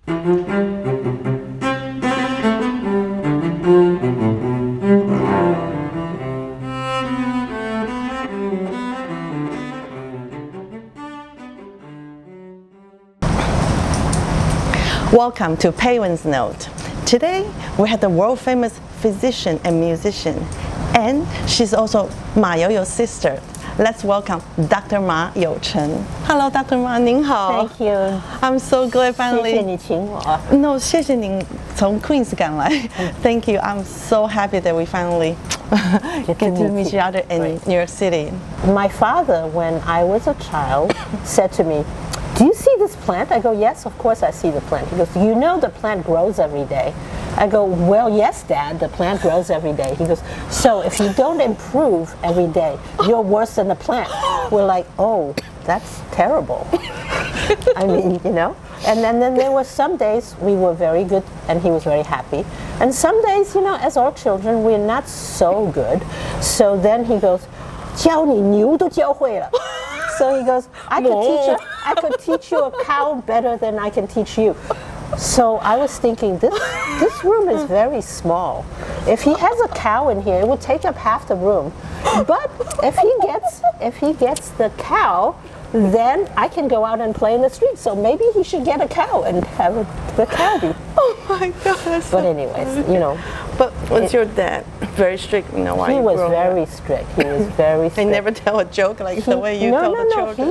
Welcome to Peiwen's Note. Today we have the world-famous physician and musician, and she's also Ma Yeou-You's sister. Let's welcome Dr. Ma Yeou-Cheng. Hello, Dr. Ma, 您好。Thank you. I'm so glad finally. 谢谢你请我。No, 谢谢您从 Queens 赶来。Thank you. I'm so happy that we finally get to meet each other in New York City. My father, when I was a child, said to me, "Do you see this plant?" I go, "Yes, of course I see the plant." He goes, "You know the plant grows every day." I go, "Well, yes, Dad, the plant grows every day." He goes, "So if you don't improve every day, you're worse than the plant." We're like, "Oh, that's terrible." I mean, you know. And then there were some days we were very good and he was very happy. And some days, you know, as all children, we're not so good. So then he goes, 教你牛都教会了. So he goes, I could teach you a cow better than I can teach you. So I was thinking, this room is very small. If he has a cow in here, it would take up half the room. But if he gets the cow, then I can go out and play in the street. So maybe he should get a cow and have the cow be. Oh my gosh. But anyways, you know. But was your dad very strict? You know, why he you was grew very up? strict. He was very strict. They never tell a joke like the way you tell the children.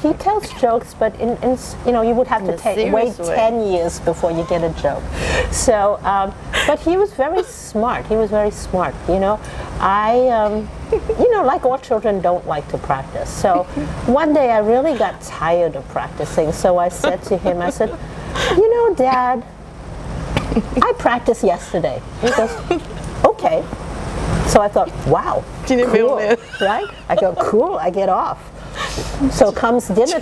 He tells jokes, but in you know, you would have to wait 10 years before you get a joke. So, but he was very smart. He was very smart. You know, you know, like all children don't like to practice. So one day I really got tired of practicing. So I said to him, I said, "You know, Dad, I practiced yesterday." He goes, "Okay." So I thought, wow, cool, right? I go, cool, I get off. So comes dinner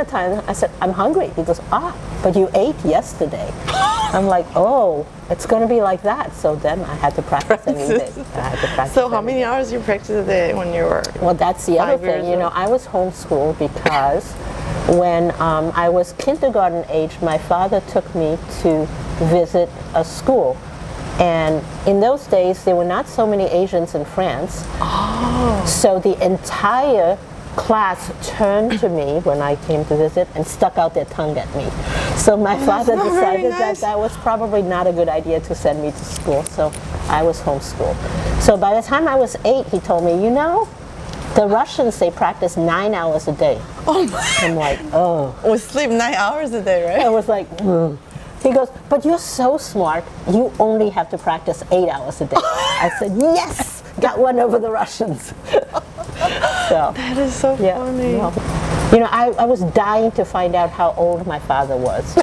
time, I said, "I'm hungry." He goes, "Ah, but you ate yesterday." I'm like, oh, it's going to be like that. So then I had to practice every day. So how many hours you practice a day when you were? Well, that's the other thing. You know, I was homeschooled because when I was kindergarten age, my father took me to visit a school. And in those days, there were not so many Asians in France. Oh. So the entire class turned to me when I came to visit and stuck out their tongue at me. So my father decided that was probably not a good idea to send me to school. So I was homeschooled. So by the time I was 8, he told me, "You know, the Russians, they practice 9 hours a day." Oh my. I'm like, oh. We sleep 9 hours a day, right? I was like, He goes, "But you're so smart, you only have to practice 8 hours a day." I said, "Yes, got one over the Russians." So, that is so funny. Well, you know, I was dying to find out how old my father was.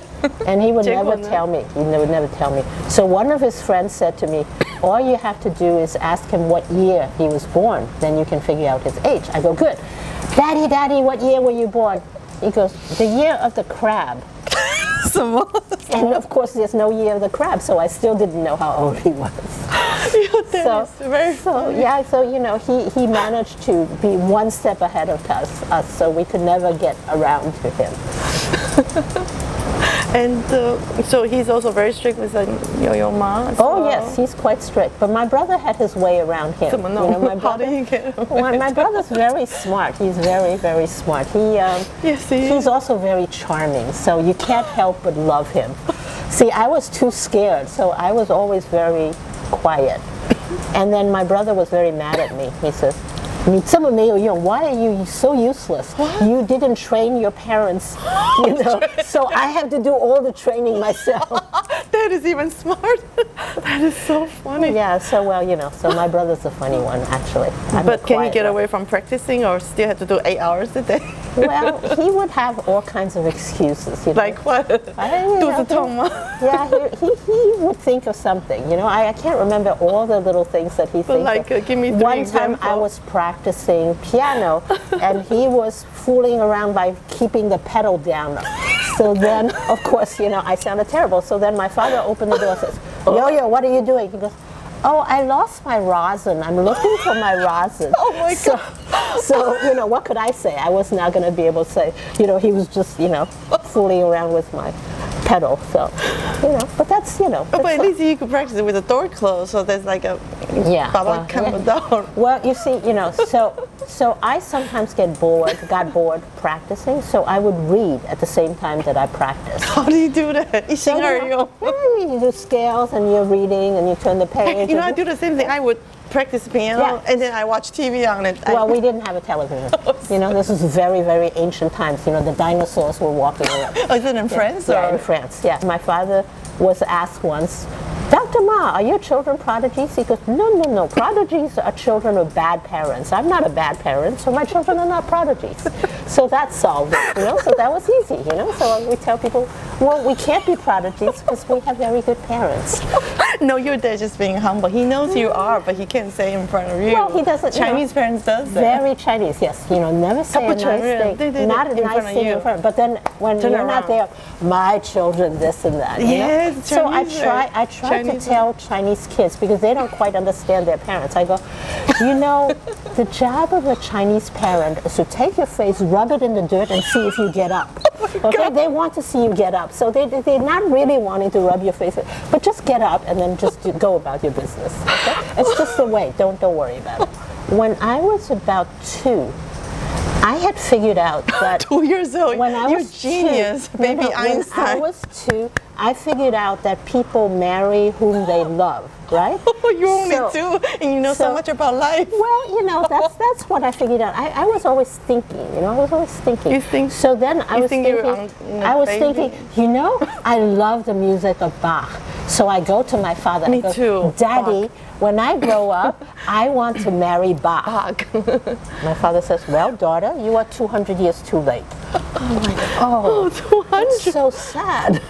And he would never tell me. He would never tell me. So one of his friends said to me, "All you have to do is ask him what year he was born. Then you can figure out his age." I go, "Good. Daddy, what year were you born?" He goes, "The year of the crab." And of course, there's no year of the crab, so I still didn't know how old he was. So you know, he managed to be one step ahead of us, so we could never get around to him. And so he's also very strict with Yeou-Cheng Ma. Oh yes, he's quite strict. But my brother had his way around him. You know, my brother, how do you get away? My brother's very smart. He's very, very smart. He's also very charming. So you can't help but love him. See, I was too scared, so I was always very quiet. And then my brother was very mad at me. He says, "你这么没有用. Why are you so useless? What? You didn't train your parents, you know, so I have to do all the training myself." That is even smart. That is so funny. Yeah, so well, you know, so my brother's a funny one, actually. But can you get away from practicing or still have to do 8 hours a day? Well, he would have all kinds of excuses. You know? Like what? Yeah, he would think of something. You know, I can't remember all the little things that he thinks like, of. Give me 3 One examples. time I was practicing piano, and he was fooling around by keeping the pedal down. So then, of course, you know, I sounded terrible. So then my father opened the door and says, "Yo, what are you doing?" He goes, "Oh, I lost my rosin. I'm looking for my rosin." Oh my God. So, you know, what could I say? I was not going to be able to say, you know, he was just, you know, fooling around with my pedal. So, you know, but that's, you know. But at least you could practice it with the door closed, so there's like a kind of door. Well, you see, you know, so I sometimes got bored practicing, so I would read at the same time that I practice. How do you do that? You do scales and you're reading and you turn the page. You know, I do the same thing. I would practice piano and then I watch TV on it. Well, we didn't have a television. You know, this is very, very ancient times. You know, the dinosaurs were walking around. Oh, is it in France? Yeah, in France, yeah. My father was asked once, Dr. Ma, are your children prodigies? He goes, no. Prodigies are children of bad parents. I'm not a bad parent, so my children are not prodigies. So that solved it, you know, so that was easy, you know. So we tell people, well, we can't be prodigies because we have very good parents. No, your dad's just being humble. He knows you are, but he can't say in front of you. Well, he doesn't. Chinese parents does that. Very Chinese, yes. You know, never say a nice thing. Not a nice thing in front. But then when you're not there, my children, this and that. Yes, you know? So I try to tell Chinese kids, because they don't quite understand their parents. I go, you know, the job of a Chinese parent is to take your face, rub it in the dirt, and see if you get up. Okay, they want to see you get up. So they're not really wanting to rub your face, but just get up and then just go about your business. Okay? It's just the way. Don't worry about it. When I was about 2, I had figured out that 2 years old, when I you're was genius, baby Einstein. When I was 2, I figured out that people marry whom they love, right? Oh, you're only 2, and you know so much about life. Well, you know, that's what I figured out. I was always thinking, you know, I was always thinking. You think? So then I was thinking, you know, I love the music of Bach. So I go to my father. Me I go, too. Daddy, when I grow up, I want to marry Bach. My father says, well, daughter, you are 200 years too late. Oh my God. Oh, 200. That's so sad.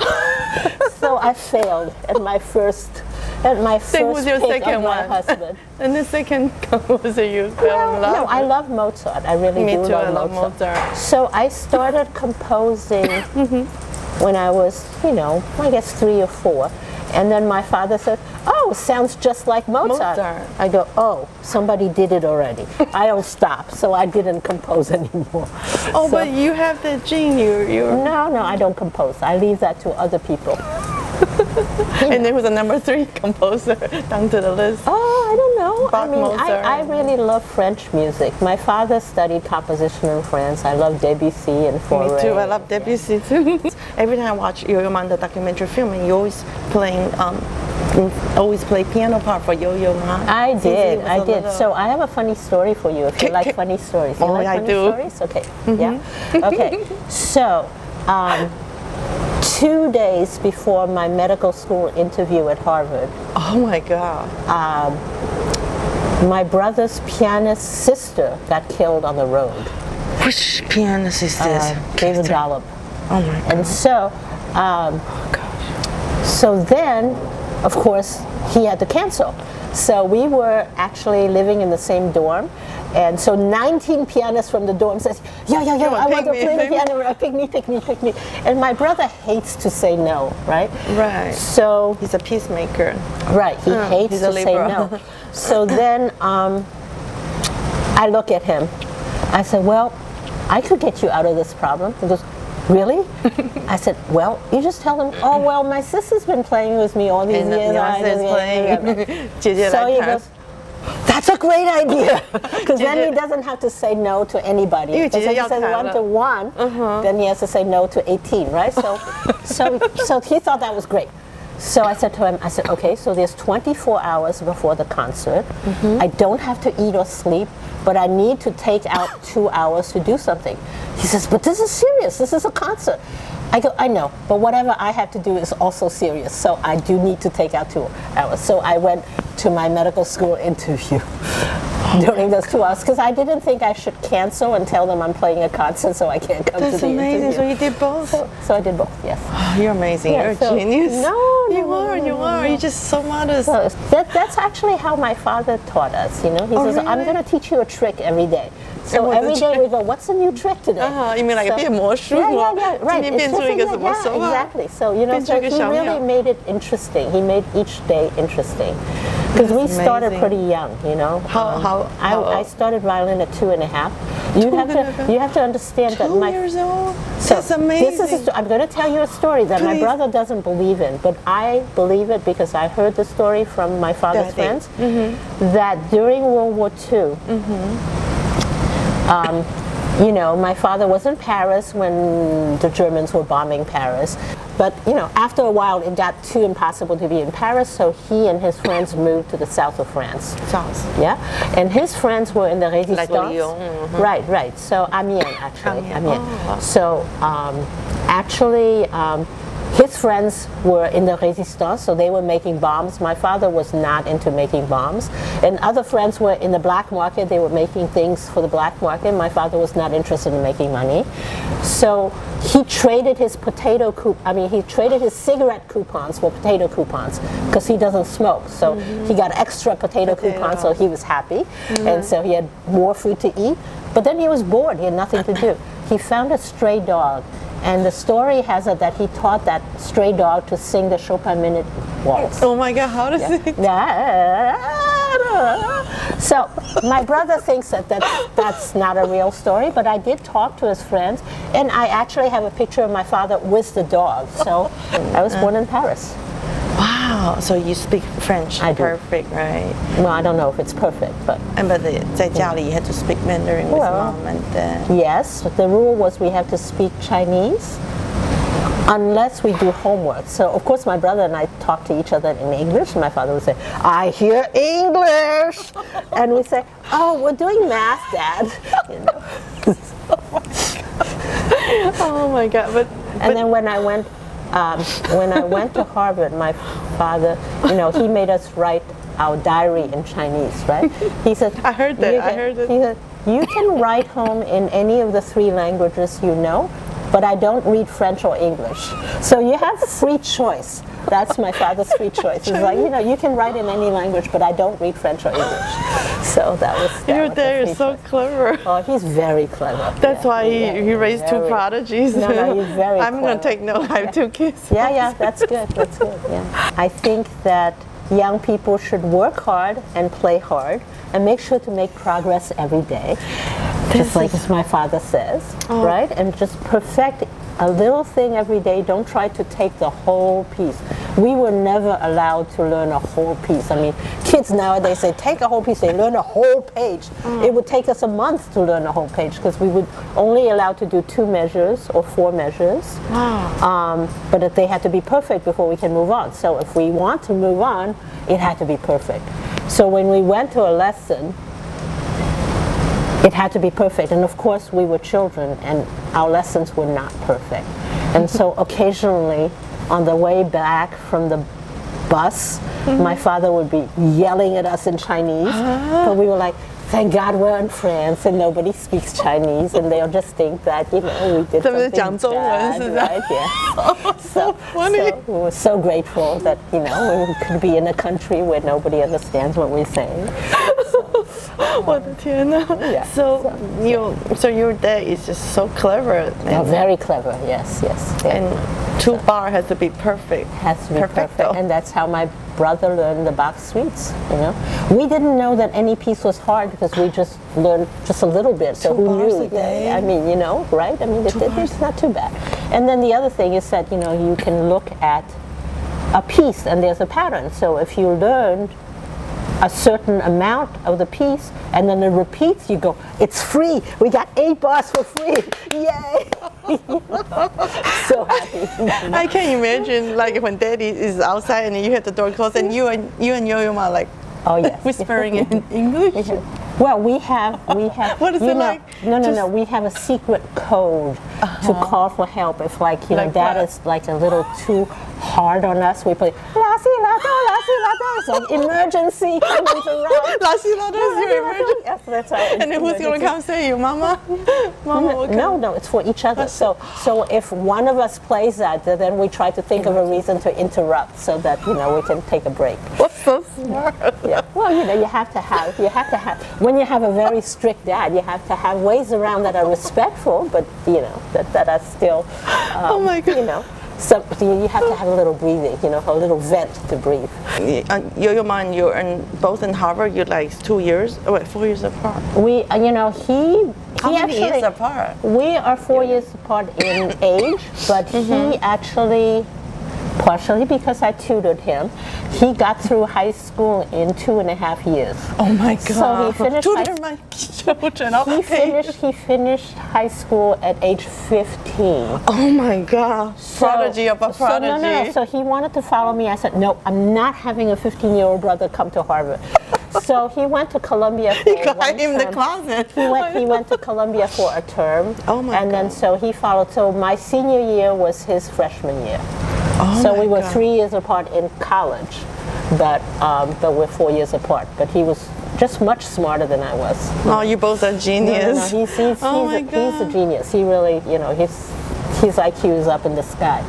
So I failed at my first was your pick second of my one. husband. And the second composer you fell in love No, I love Mozart. I really Me do too, I love love Mozart. So I started composing when I was, you know, I guess 3 or 4. And then my father said, oh, sounds just like Mozart. I go, oh, somebody did it already. I don't stop, so I didn't compose anymore. Oh, so, but you have the gene. No, I don't compose. I leave that to other people. And there was a number 3 composer down to the list. Oh, I don't know. Bach, I mean, Mozart. I really love French music. My father studied composition in France. I love Debussy and Fauré. Me too. I love Debussy too. Every time I watch Yo-Yo Ma, the documentary film, and you always play piano part for Yo-Yo Ma. I did. So I have a funny story for you. If you like funny stories, you like funny stories? Okay. Yeah. Okay. So. 2 days before my medical school interview at Harvard. Oh my God. My brother's pianist sister got killed on the road. Which pianist is this? David Dollop. Oh my God. And so, so then, of course, he had to cancel. So we were actually living in the same dorm. And so 19 pianists from the dorm says, yo, I want to play the piano, pick me. And my brother hates to say no, right? Right. So he's a peacemaker. Right, he hates to say no. So then I look at him. I said, well, I could get you out of this problem. He goes, really? I said, well, you just tell him, oh, well, my sister's been playing with me all these years. So he goes, that's a great idea, because then he doesn't have to say no to anybody. Because if he says 1 to 1, then he has to say no to 18, right? So he thought that was great. So I said to him, okay, so there's 24 hours before the concert. I don't have to eat or sleep, but I need to take out 2 hours to do something. He says, but this is serious. This is a concert. I go, I know, but whatever I have to do is also serious, so I do need to take out 2 hours. So I went to my medical school interview during those 2 hours, because I didn't think I should cancel and tell them I'm playing a concert, so I can't come to the interview. That's amazing. So you did both? So I did both, yes. Oh, you're amazing. You're a genius. You are. You're just so modest. So that's actually how my father taught us, you know. He says, really? I'm going to teach you a trick every day. So every day we go, what's a new trick today? You mean like a 变魔术? Yeah, right. Exactly. So, you know, so he really made it interesting. He made each day interesting. Because we started amazing. pretty young, you know. I started violin at 2.5. You have to understand that 2 years old? So That's amazing. I'm going to tell you a story that my Please. brother doesn't believe in, but I believe it because I heard the story from my father's Daddy. friends that during World War II, you know, my father was in Paris when the Germans were bombing Paris. But, you know, after a while, it got too impossible to be in Paris, so he and his friends moved to the south of France. South. Yeah? And his friends were in the Resistance. Like Lyon. Right. So, Amiens, actually. Amiens. Amiens. So, actually, his friends were in the Resistance, so they were making bombs. My father was not into making bombs. And other friends were in the black market. They were making things for the black market. My father was not interested in making money. So he traded his he traded his cigarette coupons for potato coupons because he doesn't smoke. So he got extra potato coupons, so he was happy. And so he had more food to eat. But then he was bored. He had nothing to do. He found a stray dog. And the story has it that he taught that stray dog to sing the Chopin Minute Waltz. Oh my God, how does it? So my brother thinks that that's not a real story, but I did talk to his friends, and I actually have a picture of my father with the dog. So I was born in Paris. Wow, so you speak French I do. perfect, right? Well, I don't know if it's perfect, but But 在家里 you had to speak Mandarin with Well, mom and dad. yes, the rule was we have to speak Chinese unless we do homework. So of course my brother and I talk to each other in English, and my father would say, "I hear English," and we say, "Oh, we're doing math, Dad." You know. Oh my God, And then when I went to Harvard, my father, you know, he made us write our diary in Chinese, right? He said, I heard that. He said, "You can write home in any of the 3 languages you know, but I don't read French or English. So you have free choice." That's my father's free choice. He's like, you know, you can write in any language, but I don't read French or English. So that was Your the dad free is so choice. clever. Oh, he's very clever. That's Yeah, why he raised 2 very- prodigies. No, he's very I'm going to clever. take note. I have 2 kids. Yeah, that's good. That's good. Yeah. I think that young people should work hard and play hard and make sure to make progress every day, just like as my father says, right? And just perfect a little thing every day. Don't try to take the whole piece. We were never allowed to learn a whole piece. I mean, kids nowadays say take a whole piece. They learn a whole page. It would take us a month to learn a whole page because we would only allowed to do 2 measures or 4 measures. But if they had to be perfect before we can move on. So if we want to move on, it had to be perfect. So when we went to a lesson, it had to be perfect. And of course, we were children, and our lessons were not perfect. And so occasionally, on the way back from the bus, my father would be yelling at us in Chinese. But we were like, thank God we're in France and nobody speaks Chinese, and they'll just think that, you know, we did something 讲中文 bad, 是不是？ right? Yeah. So funny. So we were so grateful that, you know, we could be in a country where nobody understands what we're saying. 我的天哪 Yeah. So your dad is just so clever. Yeah, very clever. Yes. Yeah. And 2 bar has to be perfect. Has to be Perfecto. perfect, and that's how my brother learned the Bach suites. You know, we didn't know that any piece was hard because we just learned just a little bit. So 2 who bars knew? a day. I mean, you know, right? I mean, it's not too bad. And then the other thing is that, you know, you can look at a piece and there's a pattern. So if you learned a certain amount of the piece and then it repeats, you go, it's free. We got 8 bars for free. Yay! So happy. I can imagine like when daddy is outside and you have the door closed and you and Yeou-Cheng Ma like Oh yes. whispering in English. Well, we have. What is you it know, like? No. We have a secret code to call for help. If like you know, Like Dad what? is like a little too hard on us, we play la si la do, la si la do. It's like emergency comes around. La si la do is your emergency. Yes, that's right. And then who's going to come say you, Mama? Mama will come. No, it's for each other. So if one of us plays that, then we try to think of a reason to interrupt so that, you know, we can take a break. What's so smart? Yeah. Well, you know, you have to have, when you have a very strict dad, you have to have ways around that are respectful, but, you know, that are still, Oh my God. you know. So you have to have a little breathing, you know, a little vent to breathe. Yo-Cheng Ma and you're both in Harvard. You're like 2 years, 4 years apart. We, you know, he How many actually, years apart? We are 4 years apart in age, but he actually, partially because I tutored him, he got through high school in 2.5 years. Oh my God! So he finished. Tutor my children. He finished high school at age 15. Oh my God! Prodigy of a prodigy. So no. So he wanted to follow me. I said, no, I'm not having a 15-year-old brother come to Harvard. So he went to Columbia for You got him in the closet. He went to Columbia for a term. Oh my And then God. so he followed. So my senior year was his freshman year. Oh So my we were God. 3 years apart in college, but we're 4 years apart. But he was just much smarter than I was. Oh, you both are genius. No, he's a genius. He really, you know, his IQ is up in the sky.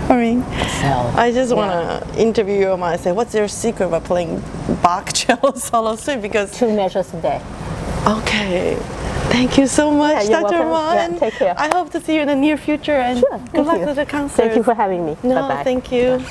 I mean, So, I just want to interview you and say, what's your secret about playing Bach cello solo suite? Because 2 measures a day. okay, thank you so much, Yeah, you're Dr. welcome. Ma. Yeah, and take care. I hope to see you in the near future and Sure, good thank luck you. with the concert. Thank you for having me. No, Bye-bye. thank you.